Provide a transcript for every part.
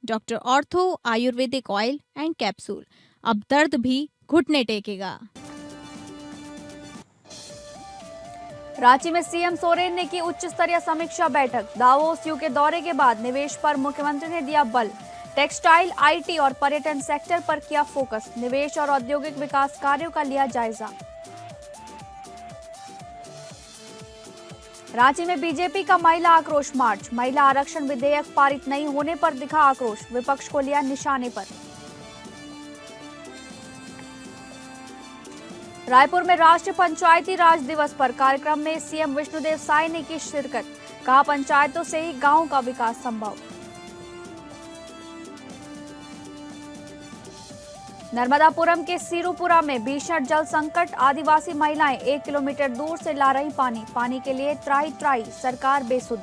Doctor ortho Ayurvedic oil and capsule. अब दर्द भी घुटने टेकेगा। रांची में सीएम सोरेन ने की उच्च स्तरीय समीक्षा बैठक। दावोस यूके दौरे के बाद निवेश पर मुख्यमंत्री ने दिया बल। टेक्सटाइल, आईटी और पर्यटन सेक्टर पर किया फोकस। निवेश और औद्योगिक विकास कार्यों का लिया जायजा। रांची में बीजेपी का महिला आक्रोश मार्च। महिला आरक्षण विधेयक पारित नहीं होने पर दिखा आक्रोश। विपक्ष को लिया निशाने पर। रायपुर में राष्ट्रीय पंचायती राज दिवस पर कार्यक्रम में सीएम विष्णुदेव साय ने की शिरकत। कहा, पंचायतों से ही गांव का विकास संभव। नर्मदापुरम के सीरूपुरा में भीषण जल संकट। आदिवासी महिलाएं 1 किलोमीटर दूर से ला रही पानी के लिए त्राही त्राही, सरकार बेसुध।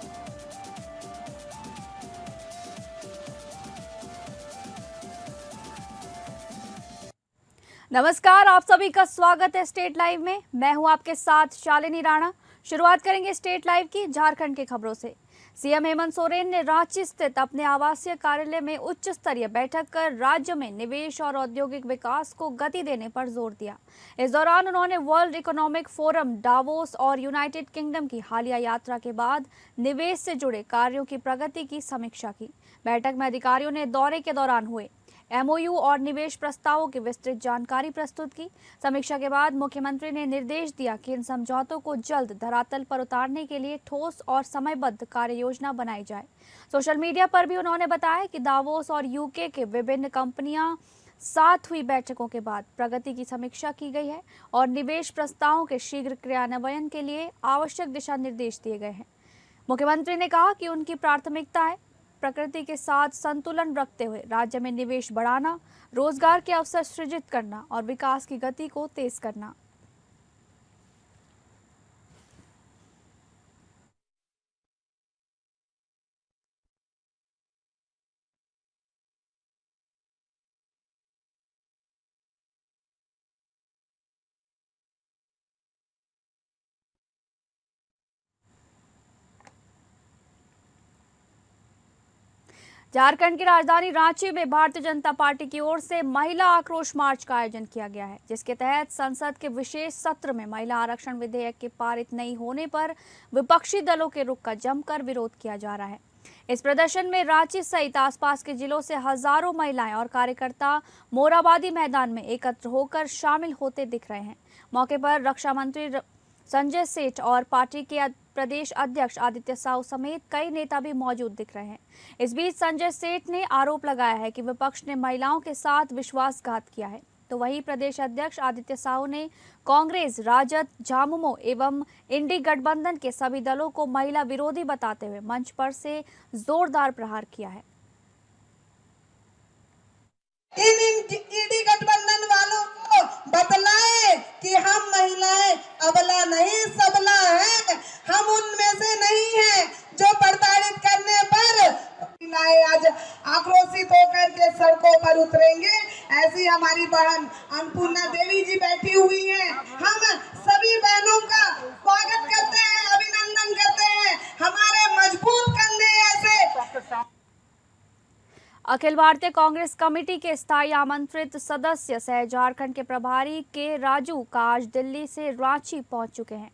नमस्कार, आप सभी का स्वागत है स्टेट लाइव में। मैं हूं आपके साथ शालिनी राणा। शुरुआत करेंगे स्टेट लाइव की झारखंड की खबरों से। सीएम हेमंत सोरेन ने रांची स्थित अपने आवासीय कार्यालय में उच्च स्तरीय बैठक कर राज्य में निवेश और औद्योगिक विकास को गति देने पर जोर दिया। इस दौरान उन्होंने वर्ल्ड इकोनॉमिक फोरम, डावोस और यूनाइटेड किंगडम की हालिया यात्रा के बाद निवेश से जुड़े कार्यों की प्रगति की समीक्षा की। बैठक में अधिकारियों ने दौरे के दौरान हुए एमओयू और निवेश प्रस्तावों की विस्तृत जानकारी प्रस्तुत की। समीक्षा के बाद मुख्यमंत्री ने निर्देश दिया कि इन समझौतों को जल्द धरातल पर उतारने के लिए ठोस और समयबद्ध कार्य योजना बनाई जाए। सोशल मीडिया पर भी उन्होंने बताया कि दावोस और यूके के विभिन्न कंपनियां साथ हुई बैठकों के बाद प्रगति की समीक्षा की गई है और निवेश प्रस्तावों के शीघ्र क्रियान्वयन के लिए आवश्यक दिशा निर्देश दिए गए हैं। मुख्यमंत्री ने कहा कि उनकी प्राथमिकता है प्रकृति के साथ संतुलन रखते हुए राज्य में निवेश बढ़ाना, रोजगार के अवसर सृजित करना और विकास की गति को तेज करना। झारखंड की राजधानी रांची में भारतीय जनता पार्टी की ओर से महिला आक्रोश मार्च का आयोजन किया गया है, जिसके तहत संसद के विशेष सत्र में महिला आरक्षण विधेयक के पारित नहीं होने पर विपक्षी दलों के रुख का जमकर विरोध किया जा रहा है। इस प्रदर्शन में रांची सहित आसपास के जिलों से हजारों महिलाएं और कार्यकर्ता मोराबादी मैदान में एकत्र होकर शामिल होते दिख रहे हैं। मौके पर रक्षा मंत्री संजय सेठ और पार्टी के प्रदेश अध्यक्ष आदित्य साहू समेत कई नेता भी मौजूद दिख रहे हैं। इस बीच संजय सेठ ने आरोप लगाया है कि विपक्ष ने महिलाओं के साथ विश्वासघात किया है, तो वहीं प्रदेश अध्यक्ष आदित्य साहू ने कांग्रेस, राजद, झामुमो एवं इंडी गठबंधन के सभी दलों को महिला विरोधी बताते हुए मंच पर से जोरदार प्रहार किया है। इन ईडी गठबंधन वालों को बतलाए कि हम महिलाएं अबला नहीं सबला हैं, हम उनमें से नहीं हैं जो प्रताड़ित करने पर महिलाएं आज आक्रोशित होकर के सड़कों पर उतरेंगे। ऐसी हमारी बहन अन्नपूर्णा देवी जी बैठी हुई हैं। हम सभी बहनों का स्वागत करते हैं, अभिनंदन करते हैं। हमारे मजबूत कंधे ऐसे। अखिल भारतीय कांग्रेस कमेटी के स्थायी आमंत्रित सदस्य सह झारखंड के प्रभारी के राजू का आज दिल्ली से रांची पहुंच चुके हैं।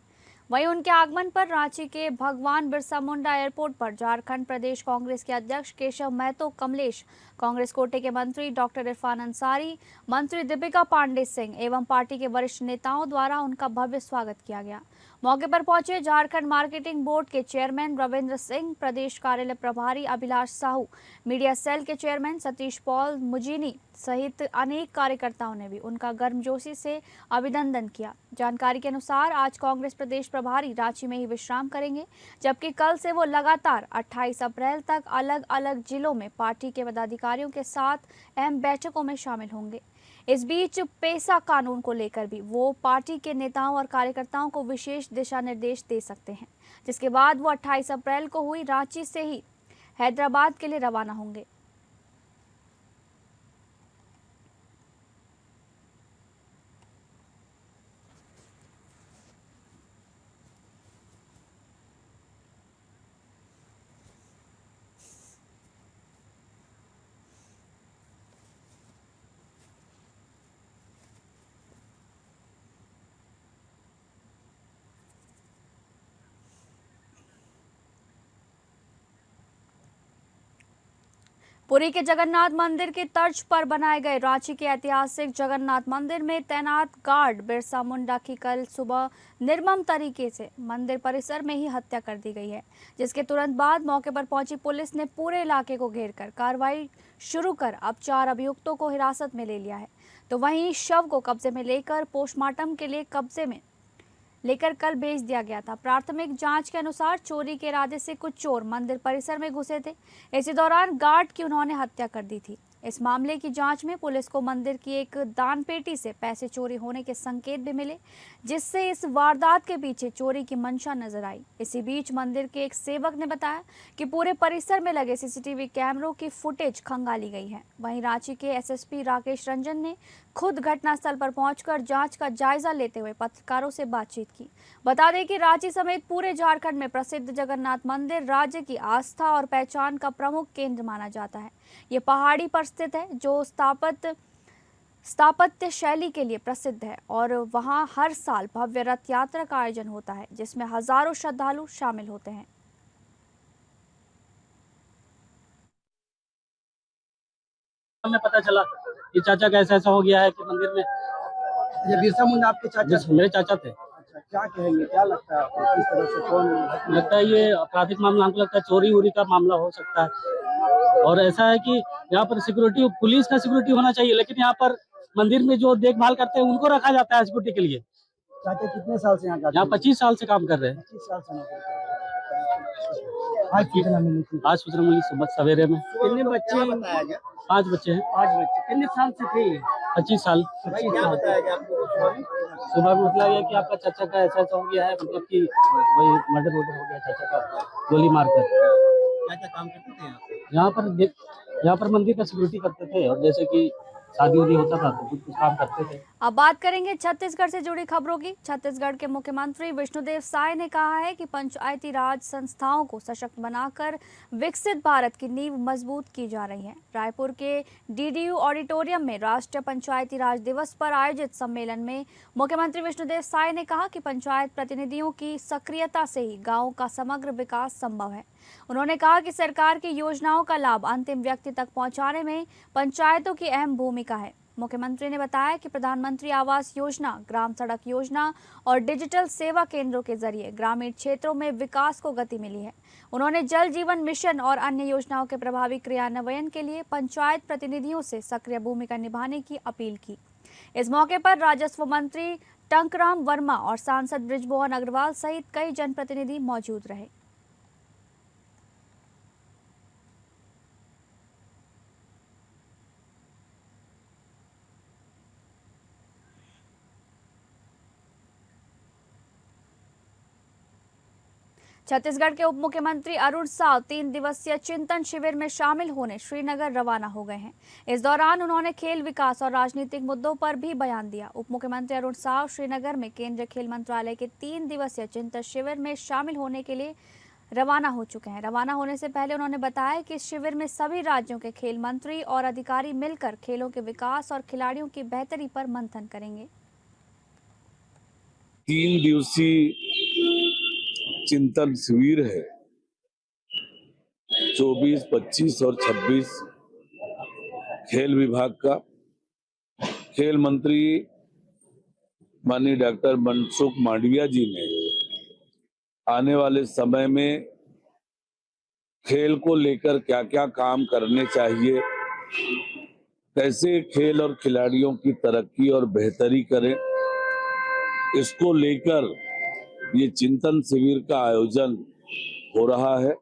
वहीं उनके आगमन पर रांची के भगवान बिरसा मुंडा एयरपोर्ट पर झारखंड प्रदेश कांग्रेस के अध्यक्ष केशव महतो कमलेश, कांग्रेस कोटे के मंत्री डॉक्टर इरफान अंसारी, मंत्री दीपिका पांडे सिंह एवं पार्टी के वरिष्ठ नेताओं द्वारा उनका भव्य स्वागत किया गया। मौके पर पहुंचे झारखंड मार्केटिंग बोर्ड के चेयरमैन रविंद्र सिंह, प्रदेश कार्यालय प्रभारी अभिलाष साहू, मीडिया सेल के चेयरमैन सतीश पॉल मुजीनी सहित अनेक कार्यकर्ताओं ने भी उनका गर्मजोशी से अभिनंदन किया। जानकारी के अनुसार आज कांग्रेस प्रदेश प्रभारी रांची में ही विश्राम करेंगे, जबकि कल से वो लगातार 28 अप्रैल तक अलग अलग जिलों में पार्टी के पदाधिकारियों के साथ अहम बैठकों में शामिल होंगे। इस बीच पेसा कानून को लेकर भी वो पार्टी के नेताओं और कार्यकर्ताओं को विशेष दिशा निर्देश दे सकते हैं, जिसके बाद वो 28 अप्रैल को हुई रांची से ही हैदराबाद के लिए रवाना होंगे। पुरी के जगन्नाथ मंदिर की तर्ज पर बनाए गए रांची के ऐतिहासिक जगन्नाथ मंदिर में तैनात गार्ड बिरसा मुंडा की कल सुबह निर्मम तरीके से मंदिर परिसर में ही हत्या कर दी गई है, जिसके तुरंत बाद मौके पर पहुंची पुलिस ने पूरे इलाके को घेरकर कार्रवाई शुरू कर अब 4 अभियुक्तों को हिरासत में ले लिया है। तो वहीं शव को कब्जे में लेकर पोस्टमार्टम के लिए कब्जे में लेकर कल भेज दिया गया था। प्राथमिक जांच के अनुसार चोरी के इरादे से कुछ चोर मंदिर परिसर में घुसे थे। इसी दौरान गार्ड की उन्होंने हत्या कर दी थी। इस मामले की जांच में पुलिस को मंदिर की एक दान पेटी से पैसे चोरी होने के संकेत भी मिले, जिससे इस वारदात के पीछे चोरी की मंशा नजर आई। इसी बीच मंदिर के एक सेवक ने बताया कि पूरे परिसर में लगे सीसीटीवी कैमरों की फुटेज खंगाली गई है। वहीं रांची के एसएसपी राकेश रंजन ने खुद घटनास्थल पर पहुंचकर जांच का जायजा लेते हुए पत्रकारों से बातचीत की। बता दें कि रांची समेत पूरे झारखंड में प्रसिद्ध जगन्नाथ मंदिर राज्य की आस्था और पहचान का प्रमुख केंद्र माना जाता है। ये पहाड़ी पर स्थित है, जो स्थापत्य शैली के लिए प्रसिद्ध है और वहां हर साल भव्य रथ यात्रा का आयोजन होता है, जिसमें हजारों श्रद्धालु शामिल होते हैं। हमें पता चला कि चाचा का ऐसा हो गया है कि मंदिर में। ये बिरसा मुंडा आपके चाचा थे? मेरे चाचा थे। अच्छा, क्या कहेंगे, क्या लगता है आपको, किस तरह से, कौन लगता है ये आपराधिक मामला, हमको लगता है चोरी वोरी का मामला हो सकता है। और ऐसा है कि यहाँ पर सिक्योरिटी, पुलिस का सिक्योरिटी होना चाहिए, लेकिन यहाँ पर मंदिर में जो देखभाल करते हैं उनको रखा जाता है सिक्योरिटी के लिए। चाचा कितने साल से यहाँ 25 साल से काम कर रहे हैं। 25 साल से नौकरी कर रहे हैं। आज कितना मिली थी? आज सूचना मिली सुबह सवेरे में। कितने बच्चे? 5 बच्चे हैं। 5 बच्चे। कितने साल से थे? 25 साल। 25 साल। सुबह में मतलब ये कि आपका चाचा का ऐसा हो गया है, मतलब कि कोई मर्डर वर्डर हो गया चाचा का, गोली मारकर। क्या क्या काम करते थे यहाँ पर मंदिर का सिक्योरिटी करते थे, और जैसे कि शादी उदी होता था तो कुछ काम करते थे। अब बात करेंगे छत्तीसगढ़ से जुड़ी खबरों की। छत्तीसगढ़ के मुख्यमंत्री विष्णुदेव साय ने कहा है कि पंचायती राज संस्थाओं को सशक्त बनाकर विकसित भारत की नींव मजबूत की जा रही है। रायपुर के डीडीयू ऑडिटोरियम में राष्ट्रीय पंचायती राज दिवस पर आयोजित सम्मेलन में मुख्यमंत्री विष्णुदेव साय ने कहा कि पंचायत प्रतिनिधियों की सक्रियता से ही गाँव का समग्र विकास संभव है। उन्होंने कहा कि सरकार की योजनाओं का लाभ अंतिम व्यक्ति तक पहुंचाने में पंचायतों की अहम भूमिका है। मुख्यमंत्री ने बताया कि प्रधानमंत्री आवास योजना, ग्राम सड़क योजना और डिजिटल सेवा केंद्रों के जरिए ग्रामीण क्षेत्रों में विकास को गति मिली है। उन्होंने जल जीवन मिशन और अन्य योजनाओं के प्रभावी क्रियान्वयन के लिए पंचायत प्रतिनिधियों से सक्रिय भूमिका निभाने की अपील की। इस मौके पर राजस्व मंत्री टंकराम वर्मा और सांसद बृजमोहन अग्रवाल सहित कई जनप्रतिनिधि मौजूद रहे। छत्तीसगढ़ के उप मुख्यमंत्री अरुण साव 3 दिवसीय चिंतन शिविर में शामिल होने श्रीनगर रवाना हो गए हैं। इस दौरान उन्होंने खेल विकास और राजनीतिक मुद्दों पर भी बयान दिया। उप मुख्यमंत्री अरुण साव श्रीनगर में केंद्रीय खेल मंत्रालय के 3 दिवसीय चिंतन शिविर में शामिल होने के लिए रवाना हो चुके हैं। रवाना होने से पहले उन्होंने बताया कि इस शिविर में सभी राज्यों के खेल मंत्री और अधिकारी मिलकर खेलों के विकास और खिलाड़ियों की बेहतरी पर मंथन करेंगे। 3 दिवसीय चिंतन शिविर है। 24, 25 और 26 खेल विभाग का। खेल मंत्री माननीय डॉक्टर मनसुख मांडविया जी ने आने वाले समय में खेल को लेकर क्या क्या काम करने चाहिए, कैसे खेल और खिलाड़ियों की तरक्की और बेहतरी करें, इसको लेकर ये चिंतन शिविर का आयोजन हो रहा है।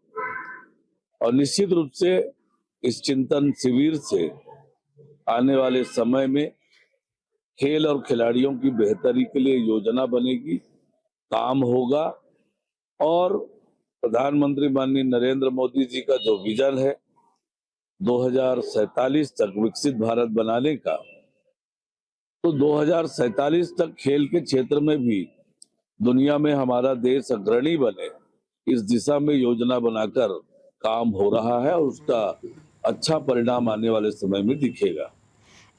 और निश्चित रूप से इस चिंतन शिविर से आने वाले समय में खेल और खिलाड़ियों की बेहतरी के लिए योजना बनेगी, काम होगा। और प्रधानमंत्री माननीय नरेंद्र मोदी जी का जो विजन है 2047 तक विकसित भारत बनाने का, तो 2047 तक खेल के क्षेत्र में भी दुनिया में हमारा देश अग्रणी बने, इस दिशा में योजना बनाकर काम हो रहा है और उसका अच्छा परिणाम आने वाले समय में दिखेगा।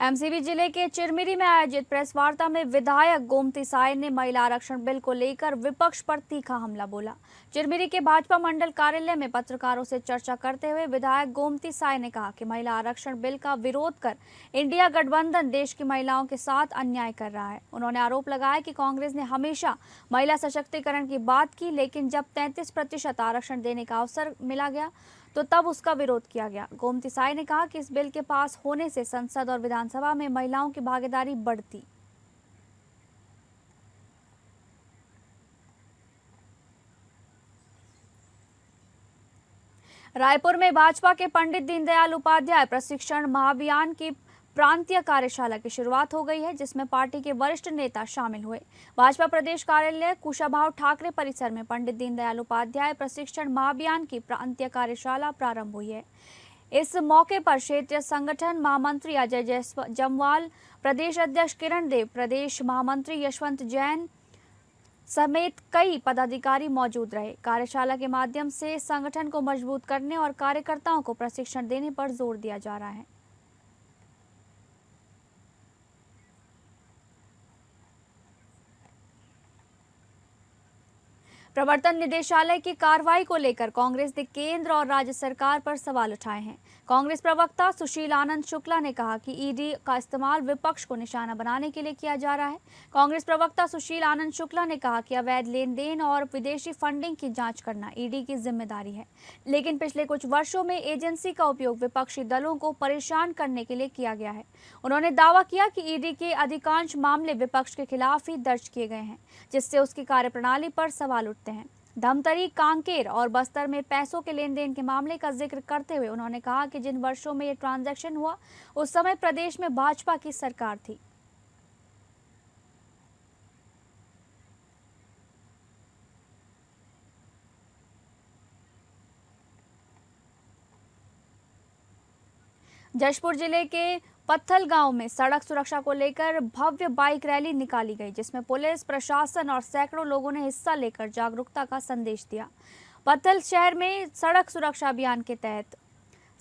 एमसीबी जिले के चिरमिरी में आयोजित प्रेस वार्ता में विधायक गोमती साय ने महिला आरक्षण बिल को लेकर विपक्ष पर तीखा हमला बोला। चिरमिरी के भाजपा मंडल कार्यालय में पत्रकारों से चर्चा करते हुए विधायक गोमती साय ने कहा कि महिला आरक्षण बिल का विरोध कर इंडिया गठबंधन देश की महिलाओं के साथ अन्याय कर रहा है। उन्होंने आरोप लगाया कि कांग्रेस ने हमेशा महिला सशक्तिकरण की बात की, लेकिन जब 33% आरक्षण देने का अवसर मिला गया तो तब उसका विरोध किया गया। गोमती साय ने कहा कि इस बिल के पास होने से संसद और विधानसभा में महिलाओं की भागीदारी बढ़ती। रायपुर में भाजपा के पंडित दीनदयाल उपाध्याय प्रशिक्षण महाअभियान की प्रांतीय कार्यशाला की शुरुआत हो गई है, जिसमें पार्टी के वरिष्ठ नेता शामिल हुए। भाजपा प्रदेश कार्यालय कुशाभाऊ ठाकरे परिसर में पंडित दीनदयाल उपाध्याय प्रशिक्षण महाअभियान की प्रांतीय कार्यशाला प्रारंभ हुई है। इस मौके पर क्षेत्रीय संगठन महामंत्री अजय जमवाल, प्रदेश अध्यक्ष किरण देव, प्रदेश महामंत्री यशवंत जैन समेत कई पदाधिकारी मौजूद रहे। कार्यशाला के माध्यम से संगठन को मजबूत करने और कार्यकर्ताओं को प्रशिक्षण देने पर जोर दिया जा रहा है। प्रवर्तन निदेशालय की कार्रवाई को लेकर कांग्रेस ने केंद्र और राज्य सरकार पर सवाल उठाए हैं। कांग्रेस प्रवक्ता सुशील आनंद शुक्ला ने कहा कि ईडी का इस्तेमाल विपक्ष को निशाना बनाने के लिए किया जा रहा है। कांग्रेस प्रवक्ता सुशील आनंद शुक्ला ने कहा कि अवैध लेन देन और विदेशी फंडिंग की जांच करना ईडी की जिम्मेदारी है, लेकिन पिछले कुछ वर्षों में एजेंसी का उपयोग विपक्षी दलों को परेशान करने के लिए किया गया है। उन्होंने दावा किया कि ईडी के अधिकांश मामले विपक्ष के खिलाफ ही दर्ज किए गए हैं, जिससे उसकी कार्यप्रणाली पर सवाल उठते हैं। धमतरी, कांकेर और बस्तर में पैसों के लेन देन के मामले का जिक्र करते हुए उन्होंने कहा कि जिन वर्षों में ये ट्रांजैक्शन हुआ उस समय प्रदेश में भाजपा की सरकार थी। जशपुर जिले के पत्थल गांव में सड़क सुरक्षा को लेकर भव्य बाइक रैली निकाली गई, जिसमें पुलिस प्रशासन और सैकड़ों लोगों ने हिस्सा लेकर जागरूकता का संदेश दिया। पत्थल शहर में सड़क सुरक्षा अभियान के तहत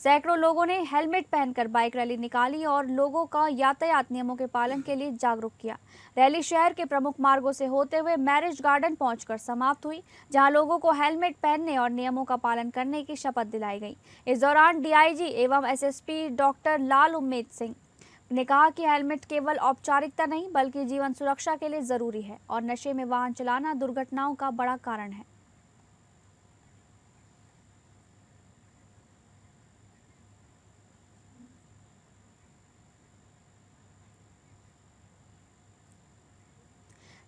सैकड़ों लोगों ने हेलमेट पहनकर बाइक रैली निकाली और लोगों का यातायात नियमों के पालन के लिए जागरूक किया। रैली शहर के प्रमुख मार्गों से होते हुए मैरिज गार्डन पहुंचकर समाप्त हुई, जहां लोगों को हेलमेट पहनने और नियमों का पालन करने की शपथ दिलाई गई। इस दौरान डीआईजी एवं एसएसपी डॉक्टर लाल उम्मेद सिंह ने कहा कि हेलमेट केवल औपचारिकता नहीं बल्कि जीवन सुरक्षा के लिए जरूरी है और नशे में वाहन चलाना दुर्घटनाओं का बड़ा कारण है।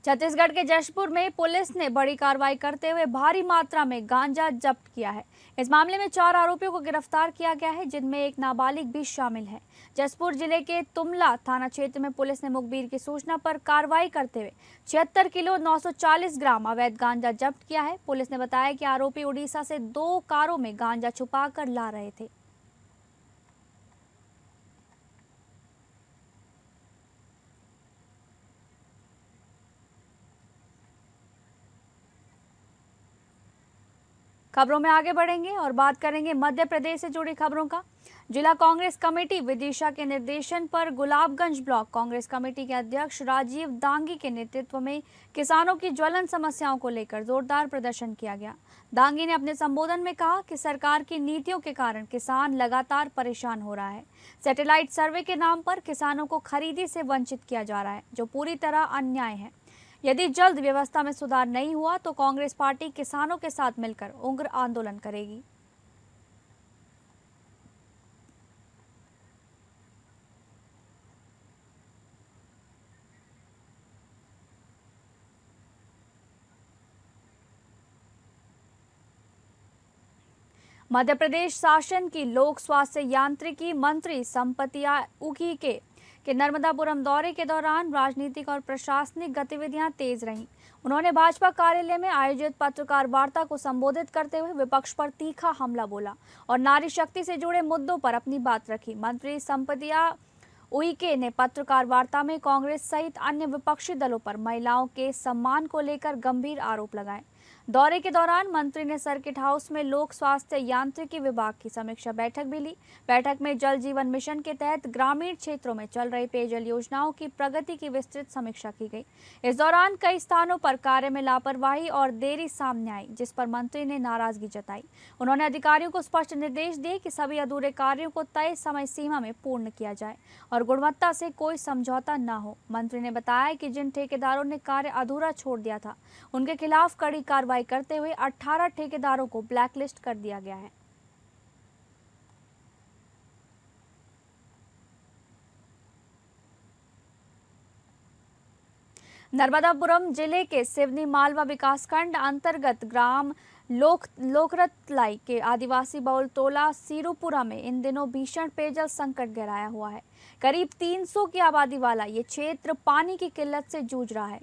छत्तीसगढ़ के जशपुर में पुलिस ने बड़ी कार्रवाई करते हुए भारी मात्रा में गांजा जब्त किया है। इस मामले में 4 आरोपियों को गिरफ्तार किया गया है, जिनमें एक नाबालिग भी शामिल है। जशपुर जिले के तुमला थाना क्षेत्र में पुलिस ने मुखबिर की सूचना पर कार्रवाई करते हुए 76 किलो 940 ग्राम अवैध गांजा जब्त किया है। पुलिस ने बताया कि आरोपी उड़ीसा से 2 कारों में गांजा छुपा कर ला रहे थे। खबरों में आगे बढ़ेंगे और बात करेंगे मध्य प्रदेश से जुड़ी खबरों का। जिला कांग्रेस कमेटी विदिशा के निर्देशन पर गुलाबगंज ब्लॉक कांग्रेस कमेटी के अध्यक्ष राजीव दांगी के नेतृत्व में किसानों की ज्वलन समस्याओं को लेकर जोरदार प्रदर्शन किया गया। दांगी ने अपने संबोधन में कहा कि सरकार की नीतियों के कारण किसान लगातार परेशान हो रहा है। सैटेलाइट सर्वे के नाम पर किसानों को खरीदी से वंचित किया जा रहा है, जो पूरी तरह अन्याय है। यदि जल्द व्यवस्था में सुधार नहीं हुआ तो कांग्रेस पार्टी किसानों के साथ मिलकर उग्र आंदोलन करेगी। मध्य प्रदेश शासन की लोक स्वास्थ्य यांत्रिकी मंत्री संपतिया उघी के नर्मदापुरम दौरे के दौरान राजनीतिक और प्रशासनिक गतिविधियां तेज रहीं। उन्होंने भाजपा कार्यालय में आयोजित पत्रकार वार्ता को संबोधित करते हुए विपक्ष पर तीखा हमला बोला और नारी शक्ति से जुड़े मुद्दों पर अपनी बात रखी। मंत्री संपतिया उइके ने पत्रकार वार्ता में कांग्रेस सहित अन्य विपक्षी दलों पर महिलाओं के सम्मान को लेकर गंभीर आरोप लगाए। दौरे के दौरान मंत्री ने सर्किट हाउस में लोक स्वास्थ्य यांत्रिकी विभाग की समीक्षा बैठक भी ली। बैठक में जल जीवन मिशन के तहत ग्रामीण क्षेत्रों में चल रही पेयजल योजनाओं की प्रगति की विस्तृत समीक्षा की गई। इस दौरान कई स्थानों पर कार्य में लापरवाही और देरी सामने आई, जिस पर मंत्री ने नाराजगी जताई। उन्होंने अधिकारियों को स्पष्ट निर्देश दिए कि सभी अधूरे कार्यों को तय समय सीमा में पूर्ण किया जाए और गुणवत्ता से कोई समझौता न हो। मंत्री ने बताया कि जिन ठेकेदारों ने कार्य अधूरा छोड़ दिया था, उनके खिलाफ कड़ी कार्रवाई करते हुए 18 ठेकेदारों को ब्लैकलिस्ट कर दिया गया है। नर्मदापुरम जिले के सिवनी मालवा विकासखंड अंतर्गत ग्राम लोकरतलाई के आदिवासी बहुल टोला सीरूपुरा में इन दिनों भीषण पेयजल संकट गहराया हुआ है। करीब 300 की आबादी वाला ये क्षेत्र पानी की किल्लत से जूझ रहा है,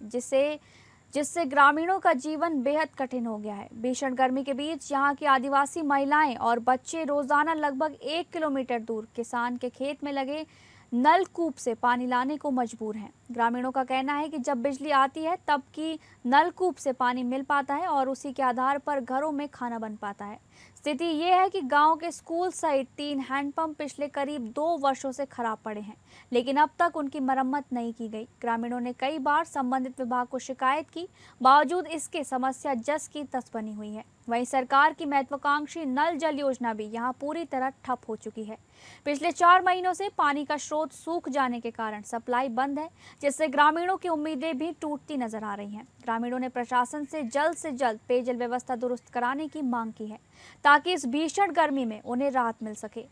जिससे ग्रामीणों का जीवन बेहद कठिन हो गया है। भीषण गर्मी के बीच यहाँ की आदिवासी महिलाएं और बच्चे रोजाना लगभग 1 किलोमीटर दूर किसान के खेत में लगे नलकूप से पानी लाने को मजबूर हैं। ग्रामीणों का कहना है कि जब बिजली आती है तब की नलकूप से पानी मिल पाता है और उसी के आधार पर घरों में खाना बन पाता है। स्थिति ये है कि गांव के स्कूल सहित 3 हैंडपंप पिछले करीब 2 वर्षों से खराब पड़े हैं, लेकिन अब तक उनकी मरम्मत नहीं की गई। ग्रामीणों ने कई बार संबंधित विभाग को शिकायत की, बावजूद इसके समस्या जस की तस बनी हुई है। वहीं सरकार की महत्वाकांक्षी नल जल योजना भी यहां पूरी तरह ठप हो चुकी है। पिछले 4 महीनों से पानी का स्रोत सूख जाने के कारण सप्लाई बंद है, जिससे ग्रामीणों की उम्मीदें भी टूटती नजर आ रही हैं। ग्रामीणों ने प्रशासन से जल्द पेयजल व्यवस्था दुरुस्त कराने की मांग की है, ताकि इस भीषण गर्मी में उन्हें राहत मिल सके।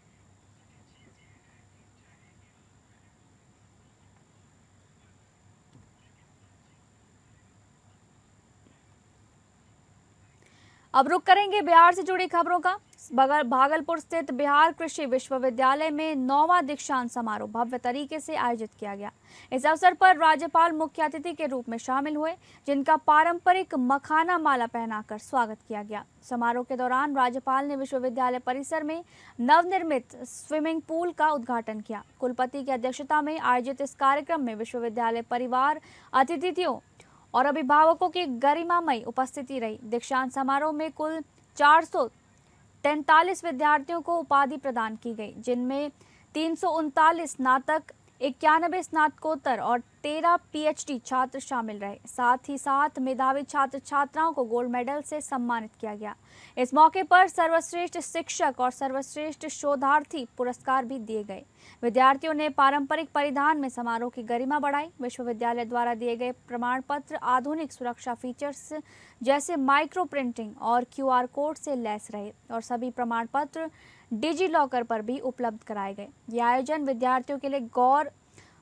अब रुक करेंगे बिहार से जुड़ी खबरों का। भागलपुर स्थित बिहार कृषि विश्वविद्यालय में 9वां दीक्षांत समारोह भव्य तरीके से आयोजित किया गया। इस अवसर पर राज्यपाल मुख्य अतिथि के रूप में शामिल हुए, जिनका पारंपरिक मखाना माला पहनाकर स्वागत किया गया। समारोह के दौरान राज्यपाल ने विश्वविद्यालय परिसर में नवनिर्मित स्विमिंग पूल का उद्घाटन किया। कुलपति की अध्यक्षता में आयोजित इस कार्यक्रम में विश्वविद्यालय परिवार, अतिथियों और अभिभावकों की गरिमामयी उपस्थिति रही। दीक्षांत समारोह में कुल 443 विद्यार्थियों को उपाधि प्रदान की गई, जिनमें 339 स्नातक, 91 स्नातकोत्तर और 13 PhD छात्र शामिल रहे। साथ ही साथ मेधावी छात्र छात्राओं को गोल्ड मेडल से सम्मानित किया गया। इस मौके पर सर्वश्रेष्ठ शिक्षक और सर्वश्रेष्ठ शोधार्थी पुरस्कार भी दिए गए। विद्यार्थियों ने पारंपरिक परिधान में समारोह की गरिमा बढ़ाई। विश्वविद्यालय द्वारा दिए गए प्रमाण पत्र आधुनिक सुरक्षा फीचर्स जैसे माइक्रो प्रिंटिंग और QR कोड से लैस रहे और सभी प्रमाण पत्र डिजी लॉकर पर भी उपलब्ध कराए गए। यह आयोजन विद्यार्थियों के लिए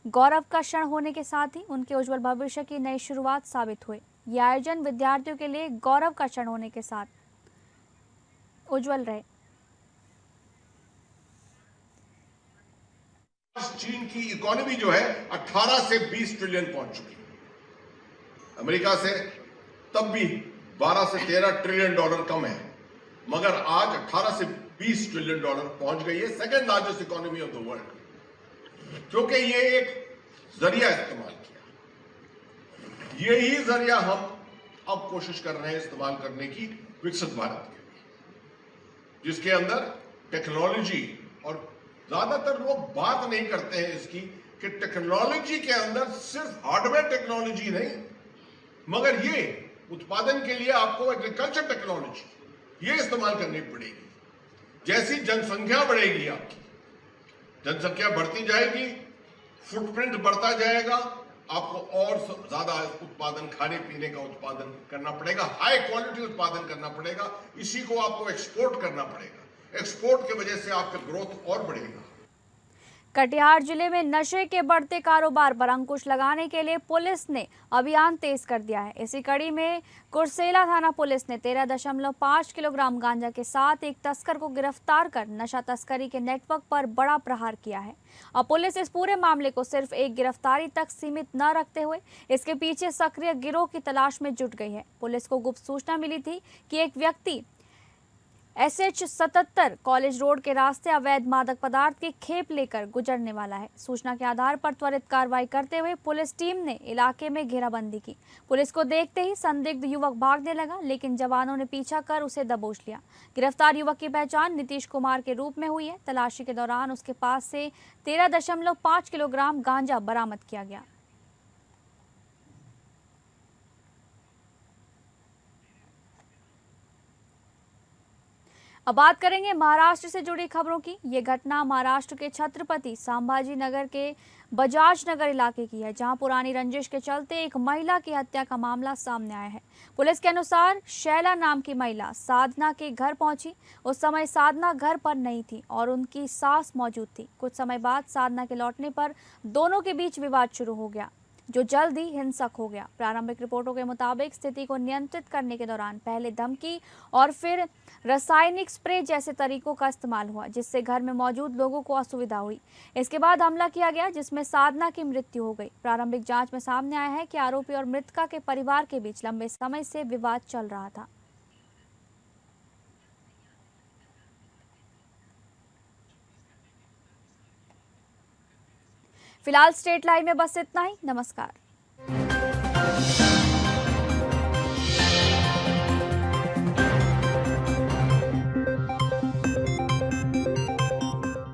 गौरव का क्षण होने के साथ ही उनके उज्जवल भविष्य की नई शुरुआत साबित हुई। यह आयोजन विद्यार्थियों के लिए गौरव का क्षण होने के साथ उज्जवल रहे। चीन की इकोनॉमी जो है 18 से 20 ट्रिलियन पहुंच चुकी है। अमेरिका से तब भी 12 से 13 ट्रिलियन डॉलर कम है, मगर आज 18 से 20 ट्रिलियन डॉलर पहुंच गई है, second largest economy of the world. क्योंकि ये एक जरिया इस्तेमाल किया, यही जरिया हम अब कोशिश कर रहे हैं इस्तेमाल करने की विकसित भारत के लिए, जिसके अंदर टेक्नोलॉजी, और ज्यादातर लोग बात नहीं करते हैं इसकी कि टेक्नोलॉजी के अंदर सिर्फ हार्डवेयर टेक्नोलॉजी नहीं, मगर ये उत्पादन के लिए आपको एग्रीकल्चर टेक्नोलॉजी ये इस्तेमाल करनी पड़ेगी। जैसी जनसंख्या बढ़ेगी, आपकी जनसंख्या बढ़ती जाएगी, फुटप्रिंट बढ़ता जाएगा, आपको और ज्यादा उत्पादन, खाने पीने का उत्पादन करना पड़ेगा, हाई क्वालिटी उत्पादन करना पड़ेगा, इसी को आपको एक्सपोर्ट करना पड़ेगा। एक्सपोर्ट की वजह से आपका ग्रोथ और बढ़ेगा। कटिहार जिले में नशे के बढ़ते कारोबार पर अंकुश लगाने के लिए पुलिस ने अभियान तेज कर दिया है। इसी कड़ी में कुर्सेला थाना पुलिस ने 13.5 किलोग्राम गांजा के साथ एक तस्कर को गिरफ्तार कर नशा तस्करी के नेटवर्क पर बड़ा प्रहार किया है। अब पुलिस इस पूरे मामले को सिर्फ एक गिरफ्तारी तक सीमित न रखते हुए इसके पीछे सक्रिय गिरोह की तलाश में जुट गई है। पुलिस को गुप्त सूचना मिली थी कि एक व्यक्ति SH77 कॉलेज रोड के रास्ते अवैध मादक पदार्थ की खेप लेकर गुजरने वाला है। सूचना के आधार पर त्वरित कार्रवाई करते हुए पुलिस टीम ने इलाके में घेराबंदी की। पुलिस को देखते ही संदिग्ध युवक भागने लगा, लेकिन जवानों ने पीछा कर उसे दबोच लिया। गिरफ्तार युवक की पहचान नीतीश कुमार के रूप में हुई है। तलाशी के दौरान उसके पास से 13.5 किलोग्राम गांजा बरामद किया गया। अब बात करेंगे महाराष्ट्र से जुड़ी खबरों की। ये घटना महाराष्ट्र के छत्रपति संभाजी नगर के बजाज नगर इलाके की है, जहां पुरानी रंजिश के चलते एक महिला की हत्या का मामला सामने आया है। पुलिस के अनुसार शैला नाम की महिला साधना के घर पहुंची। उस समय साधना घर पर नहीं थी और उनकी सास मौजूद थी। कुछ समय बाद साधना के लौटने पर दोनों के बीच विवाद शुरू हो गया, जो जल्द ही हिंसक हो गया। प्रारंभिक रिपोर्टों के मुताबिक स्थिति को नियंत्रित करने के दौरान पहले धमकी और फिर रासायनिक स्प्रे जैसे तरीकों का इस्तेमाल हुआ, जिससे घर में मौजूद लोगों को असुविधा हुई। इसके बाद हमला किया गया, जिसमें साधना की मृत्यु हो गई। प्रारंभिक जांच में सामने आया है कि आरोपी और मृतका के परिवार के बीच लंबे समय से विवाद चल रहा था। फिलहाल स्टेट लाइव में बस इतना ही। नमस्कार।